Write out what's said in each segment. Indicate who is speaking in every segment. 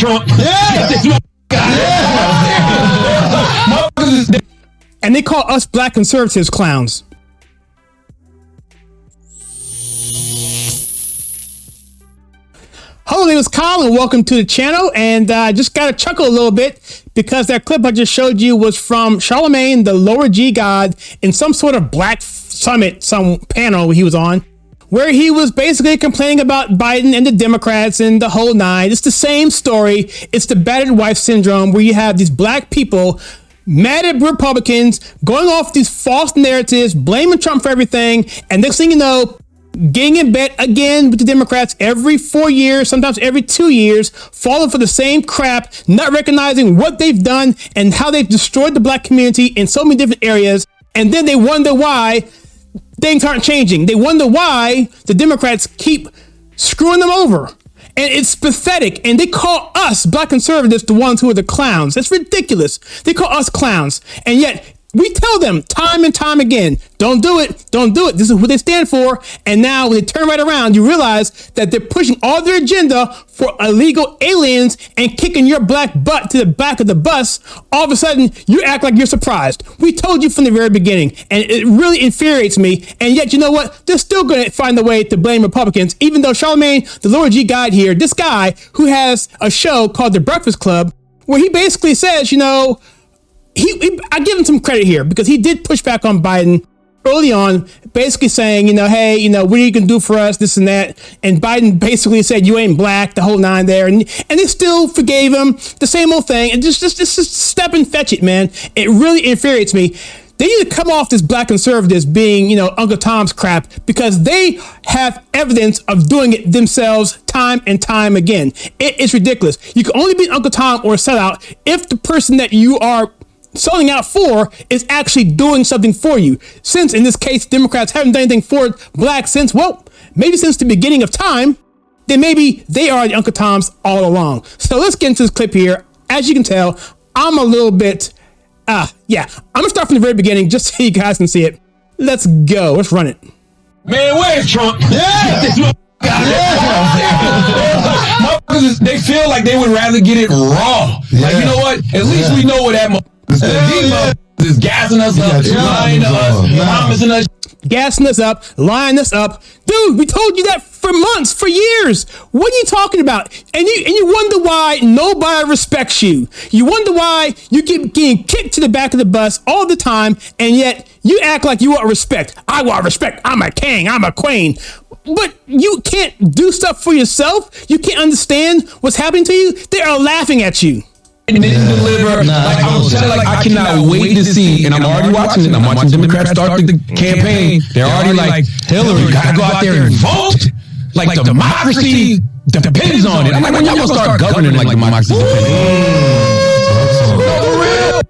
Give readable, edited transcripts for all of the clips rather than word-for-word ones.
Speaker 1: where's Trump? Yeah.
Speaker 2: And they call us black conservatives clowns. Hello, my name is Kyle, and welcome to the channel. And I just got to chuckle a little bit because that clip I just showed you was from Charlamagne, the lower G god, in some sort of black summit, some panel he was on, where he was basically complaining about Biden and the Democrats and the whole nine. It's the same story. It's the battered wife syndrome, where you have these black people mad at Republicans, going off these false narratives, blaming Trump for everything, and next thing you know, getting in bed again with the Democrats every 4 years, sometimes every 2 years, falling for the same crap, not recognizing what they've done and how they've destroyed the black community in so many different areas. And then they wonder why things aren't changing. They wonder why the Democrats keep screwing them over. And it's pathetic. And they call us black conservatives the ones who are the clowns. That's ridiculous. They call us clowns. And yet we tell them time and time again, don't do it. Don't do it. This is what they stand for. And now when they turn right around, you realize that they're pushing all their agenda for illegal aliens and kicking your black butt to the back of the bus. All of a sudden, you act like you're surprised. We told you from the very beginning, and it really infuriates me. And yet, you know what? They're still going to find a way to blame Republicans, even though Charlamagne, the lower G guy here, this guy who has a show called The Breakfast Club, where he basically says, you know, I give him some credit here because he did push back on Biden early on, basically saying, you know, hey, you know, what are you going to do for us, this and that. And Biden basically said, you ain't black, the whole nine there. And they still forgave him, the same old thing. And just step and fetch it, man. It really infuriates me. They need to come off this black conservatives being, you know, Uncle Tom's crap, because they have evidence of doing it themselves time and time again. It's ridiculous. You can only be Uncle Tom or a sellout if the person that you are selling out for is actually doing something for you. Since in this case, Democrats haven't done anything for blacks since, well, maybe since the beginning of time, then maybe they are the Uncle Toms all along. So let's get into this clip here. As you can tell, I'm a little bit, I'm gonna start from the very beginning just so you guys can see it. Let's go. Let's run it.
Speaker 1: Man, where's Trump? Yeah. They feel like they would rather get it raw. Yeah. Like, you know what? At least we know what that is gassing us up, lying to us, promising us.
Speaker 2: Gassing us up, lying us up. Dude, we told you that for months, for years. What are you talking about? And you wonder why nobody respects you. You wonder why you keep getting kicked to the back of the bus all the time, and yet you act like you want respect. I want respect. I'm a king. I'm a queen. But you can't do stuff for yourself. You can't understand what's happening to you. They are laughing at you.
Speaker 1: And they deliver. I cannot wait to see, and I'm already watching it. I'm watching Democrats start the campaign. They're already like, Hillary, gotta go out there and vote. Like democracy depends on it. I'm like, when y'all gonna start governing like democracy depends on it?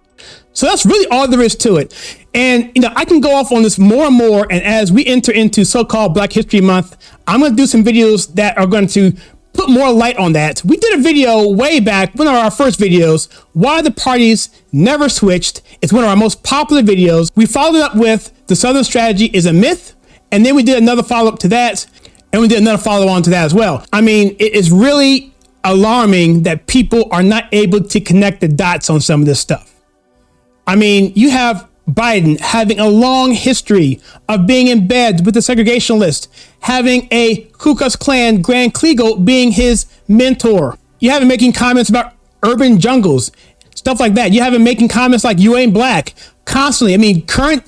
Speaker 2: So that's really all there is to it. And, you know, I can go off on this more and more. And as we enter into so-called Black History Month, I'm going to do some videos that are going to put more light on that. We did a video way back, one of our first videos, why the parties never switched. It's one of our most popular videos. We followed it up with the Southern strategy is a myth. And then we did another follow-up to that. And we did another follow-on to that as well. I mean, it is really alarming that people are not able to connect the dots on some of this stuff. I mean, you have Biden having a long history of being in bed with the segregationist, having a Ku Klux Klan Grand Kleagle being his mentor. You have him making comments about urban jungles, stuff like that. You have him making comments like you ain't black constantly. I mean, current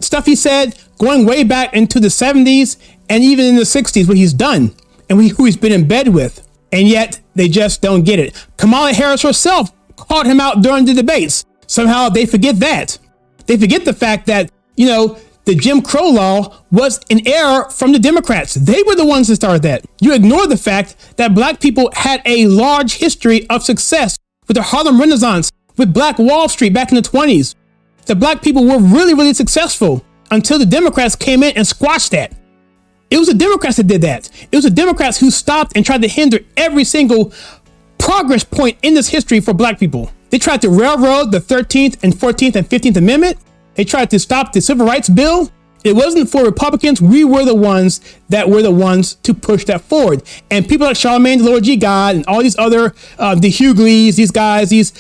Speaker 2: stuff he said going way back into the 70s and even in the 60s, what he's done and who he's been in bed with. And yet they just don't get it. Kamala Harris herself called him out during the debates. Somehow they forget that. They forget the fact that, you know, the Jim Crow law was an error from the Democrats. They were the ones that started that. You ignore the fact that black people had a large history of success with the Harlem Renaissance, with Black Wall Street back in the 20s. The black people were really, really successful until the Democrats came in and squashed that. It was the Democrats that did that. It was the Democrats who stopped and tried to hinder every single progress point in this history for black people. They tried to railroad the 13th and 14th and 15th Amendment. They tried to stop the Civil Rights Bill. It wasn't for Republicans. We were the ones to push that forward. And people like Charlamagne, the Lower G God, and all these other, the Hugleys, these guys, these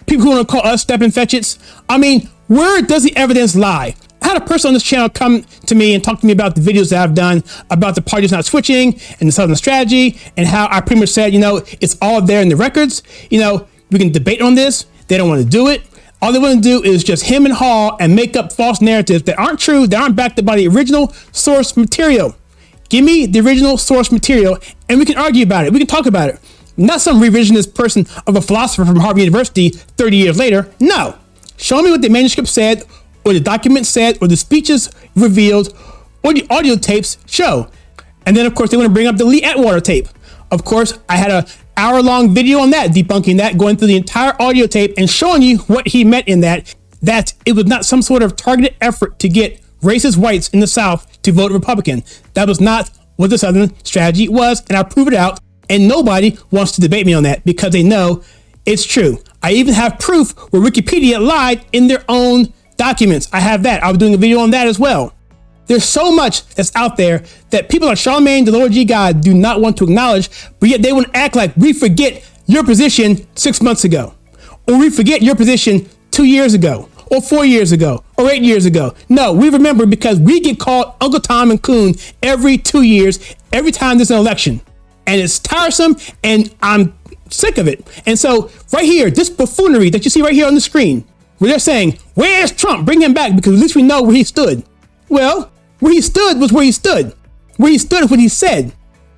Speaker 2: people who want to call us step and fetchits. I mean, where does the evidence lie? I had a person on this channel come to me and talk to me about the videos that I've done about the parties not switching and the Southern strategy, and how I pretty much said, it's all there in the records. We can debate on this. They don't want to do it. All they want to do is just him and haw and make up false narratives that aren't true, that aren't backed up by the original source material. Give me the original source material and we can argue about it. We can talk about it. Not some revisionist person of a philosopher from Harvard University 30 years later. No. Show me what the manuscript said, or the document said, or the speeches revealed, or the audio tapes show. And then, of course, they want to bring up the Lee Atwater tape. Of course, I had an hour-long video on that, debunking that, going through the entire audio tape and showing you what he meant in that it was not some sort of targeted effort to get racist whites in the South to vote Republican. That was not what the Southern strategy was, and I prove it out, and nobody wants to debate me on that because they know it's true. I even have proof where Wikipedia lied in their own documents. I have that. I was doing a video on that as well. There's so much that's out there that people like Charlamagne, the Lord G God, do not want to acknowledge, but yet they want to act like we forget your position 6 months ago, or we forget your position 2 years ago, or 4 years ago, or 8 years ago. No, we remember because we get called Uncle Tom and Coon every 2 years, every time there's an election. And it's tiresome, and I'm sick of it. And so right here, this buffoonery that you see right here on the screen, where they're saying, where's Trump? Bring him back, because at least we know where he stood. Well, where he stood was where he stood. Where he stood is what he said.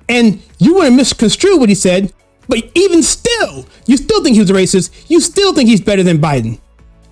Speaker 2: And you want to misconstrue what he said, but even still, you still think he was a racist. You still think he's better than Biden.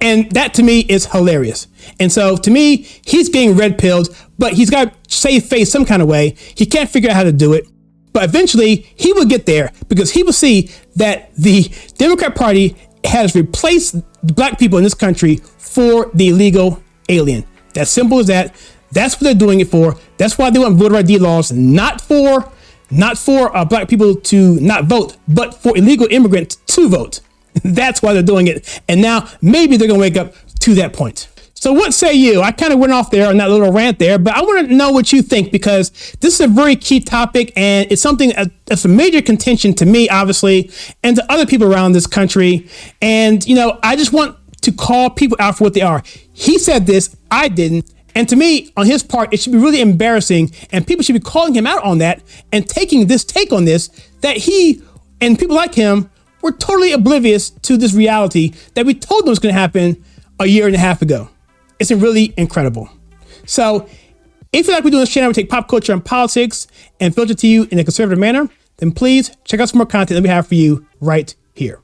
Speaker 2: And that to me is hilarious. And so to me, he's getting red pilled, but he's got to save face some kind of way. He can't figure out how to do it. But eventually he will get there, because he will see that the Democrat Party has replaced the black people in this country for the illegal alien. That's simple as that. That's what they're doing it for. That's why they want voter ID laws, not for black people to not vote, but for illegal immigrants to vote. That's why they're doing it. And now maybe they're going to wake up to that point. So what say you? I kind of went off there on that little rant there, but I want to know what you think, because this is a very key topic, and it's something that's a major contention to me, obviously, and to other people around this country. And, I just want to call people out for what they are. He said this, I didn't. And to me, on his part, it should be really embarrassing, and people should be calling him out on that and taking this take on this, that he and people like him were totally oblivious to this reality that we told them was going to happen a year and a half ago. It's really incredible. So if you like what we do on this channel, we take pop culture and politics and filter to you in a conservative manner, then please check out some more content that we have for you right here.